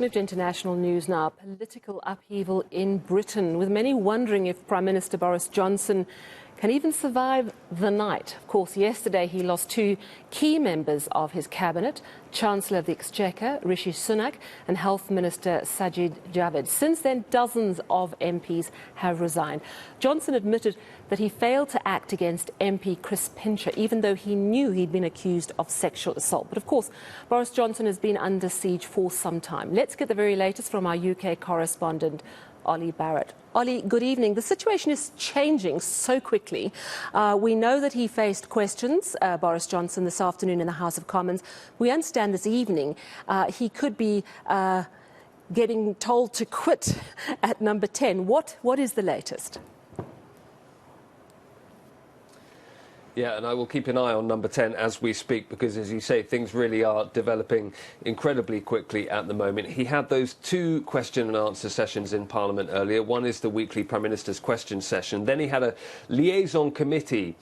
Move to international news now. Political upheaval in Britain, with many wondering if Prime Minister Boris Johnson can even survive the night. Of course, yesterday he lost two key members of his cabinet, Chancellor of the Exchequer Rishi Sunak and Health Minister Sajid Javid. Since then, dozens of MPs have resigned. Johnson admitted that he failed to act against MP Chris Pincher, even though he knew he'd been accused of sexual assault. But of course, Boris Johnson has been under siege for some time. Let's get the very latest from our UK correspondent, Olly Barrat. Olly, good evening. The situation is changing so quickly. We know that he faced questions, Boris Johnson, this afternoon in the House of Commons. We understand this evening he could be getting told to quit at number 10. What is the latest? Yeah, and I will keep an eye on number 10 as we speak, because, as you say, things really are developing incredibly quickly at the moment. He had those two question and answer sessions in Parliament earlier. One is the weekly Prime Minister's question session. Then he had a liaison committee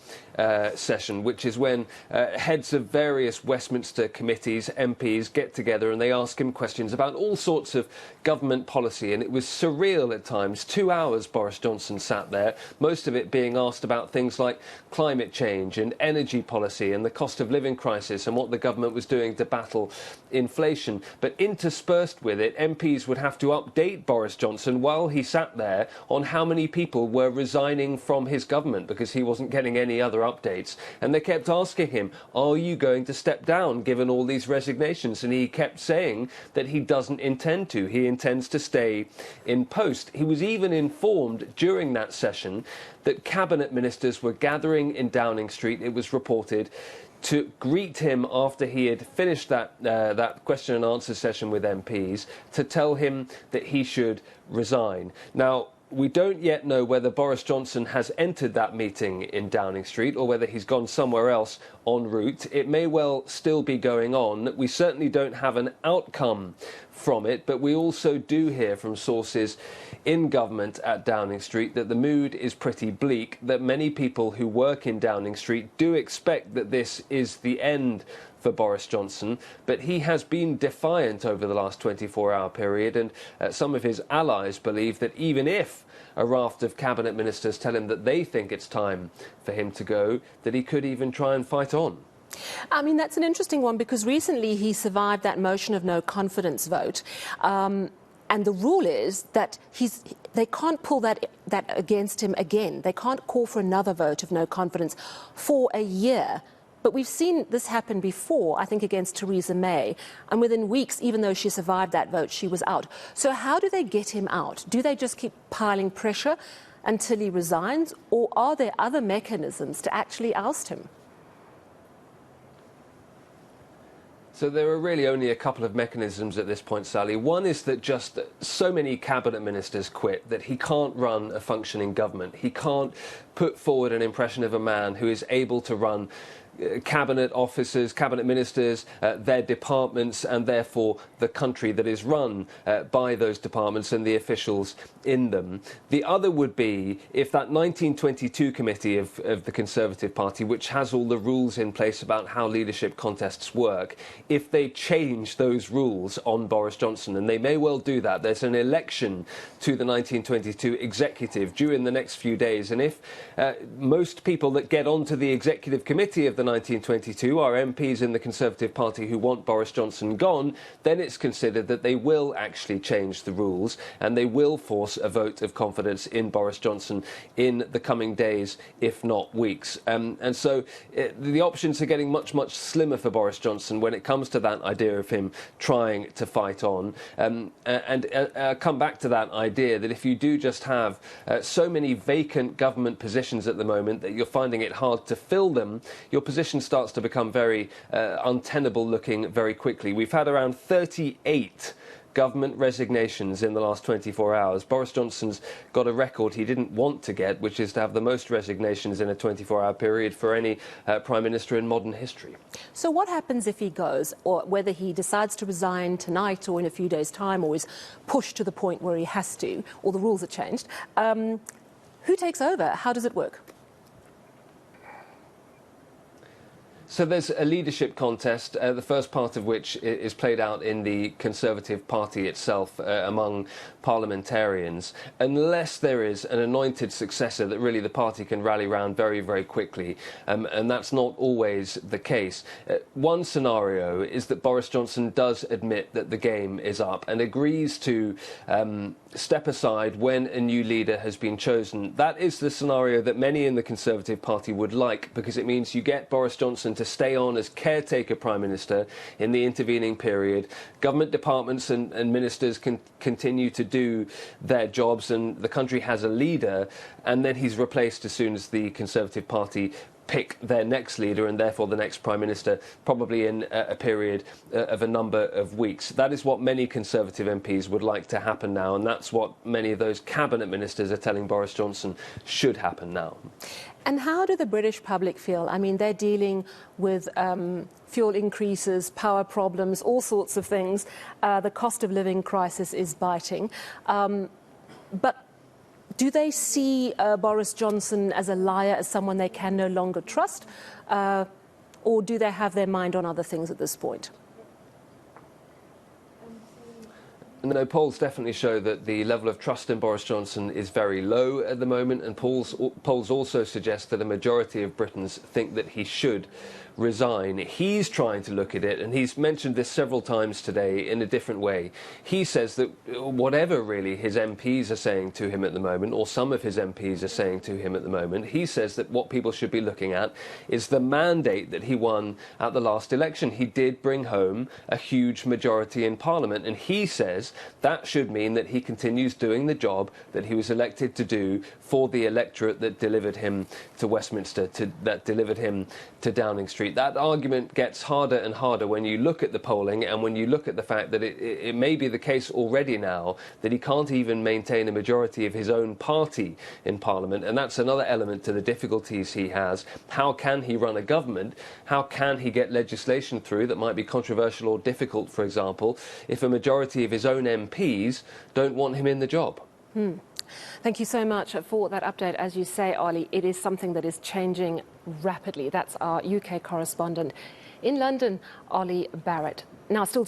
session, which is when heads of various Westminster committees, MPs, get together and they ask him questions about all sorts of government policy. And it was surreal at times. 2 hours Boris Johnson sat there, most of it being asked about things like climate change and energy policy and the cost of living crisis and what the government was doing to battle inflation. But interspersed with it, MPs would have to update Boris Johnson while he sat there on how many people were resigning from his government, because he wasn't getting any other updates. And they kept asking him, are you going to step down given all these resignations? And he kept saying that he doesn't intend to. He intends to stay in post. He was even informed during that session that cabinet ministers were gathering in Downing Street, it was reported, to greet him after he had finished that question and answer session with MPs, to tell him that he should resign. Now, we don't yet know whether Boris Johnson has entered that meeting in Downing Street or whether he's gone somewhere else en route. It may well still be going on. We certainly don't have an outcome from it, but we also do hear from sources in government at Downing Street that the mood is pretty bleak, that many people who work in Downing Street do expect that this is the end for Boris Johnson, but he has been defiant over the last 24-hour period, and some of his allies believe that even if a raft of cabinet ministers tell him that they think it's time for him to go, that he could even try and fight on. I mean, that's an interesting one, because recently he survived that motion of no confidence vote. And the rule is that they can't pull that against him again. They can't call for another vote of no confidence for a year. But we've seen this happen before, I think, against Theresa May. And within weeks, even though she survived that vote, she was out. So how do they get him out? Do they just keep piling pressure until he resigns? Or are there other mechanisms to actually oust him? So there are really only a couple of mechanisms at this point, Sally. One is that just so many cabinet ministers quit that he can't run a functioning government. He can't put forward an impression of a man who is able to run cabinet officers, cabinet ministers, their departments, and therefore the country that is run by those departments and the officials in them. The other would be if that 1922 committee of the Conservative Party, which has all the rules in place about how leadership contests work, if they change those rules on Boris Johnson, and they may well do that. There's an election to the 1922 executive due in the next few days, and if most people that get onto the executive committee of the 1922 are MPs in the Conservative Party who want Boris Johnson gone, then it's considered that they will actually change the rules and they will force a vote of confidence in Boris Johnson in the coming days, if not weeks. And so the options are getting much, much slimmer for Boris Johnson when it comes to that idea of him trying to fight on. And come back to that idea that if you do just have so many vacant government positions at the moment that you're finding it hard to fill them, your position starts to become very untenable looking very quickly. We've had around 38 government resignations in the last 24 hours. Boris Johnson's got a record he didn't want to get, which is to have the most resignations in a 24-hour period for any Prime Minister in modern history. So what happens if he goes, or whether he decides to resign tonight or in a few days' time, or is pushed to the point where he has to, or the rules are changed? Who takes over? How does it work? So there's a leadership contest, the first part of which is played out in the Conservative Party itself among parliamentarians. Unless there is an anointed successor that really the party can rally round very, very quickly, and that's not always the case. One scenario is that Boris Johnson does admit that the game is up and agrees to step aside when a new leader has been chosen. That is the scenario that many in the Conservative Party would like, because it means you get Boris Johnson to stay on as caretaker Prime Minister in the intervening period. Government departments and ministers can continue to do their jobs, and the country has a leader, and then he's replaced as soon as the Conservative Party pick their next leader and therefore the next Prime Minister, probably in a period of a number of weeks. That is what many Conservative MPs would like to happen now, and that's what many of those cabinet ministers are telling Boris Johnson should happen now. And how do the British public feel? I mean, they're dealing with fuel increases, power problems, all sorts of things. The cost of living crisis is biting. But do they see Boris Johnson as a liar, as someone they can no longer trust? Or do they have their mind on other things at this point? No, polls definitely show that the level of trust in Boris Johnson is very low at the moment, and polls also suggest that a majority of Britons think that he should resign. He's trying to look at it, and he's mentioned this several times today in a different way. He says that whatever really his MPs are saying to him at the moment, or some of his MPs are saying to him at the moment, he says that what people should be looking at is the mandate that he won at the last election. He did bring home a huge majority in Parliament, and he says that should mean that he continues doing the job that he was elected to do for the electorate that delivered him to Westminster, that delivered him to Downing Street. That argument gets harder and harder when you look at the polling and when you look at the fact that it may be the case already now that he can't even maintain a majority of his own party in Parliament, and that's another element to the difficulties he has. How can he run a government? How can he get legislation through that might be controversial or difficult, for example, if a majority of his own MPs don't want him in the job? Thank you so much for that update. As you say, Olly, it is something that is changing rapidly. That's our UK correspondent in London, Olly Barrat. Now, still to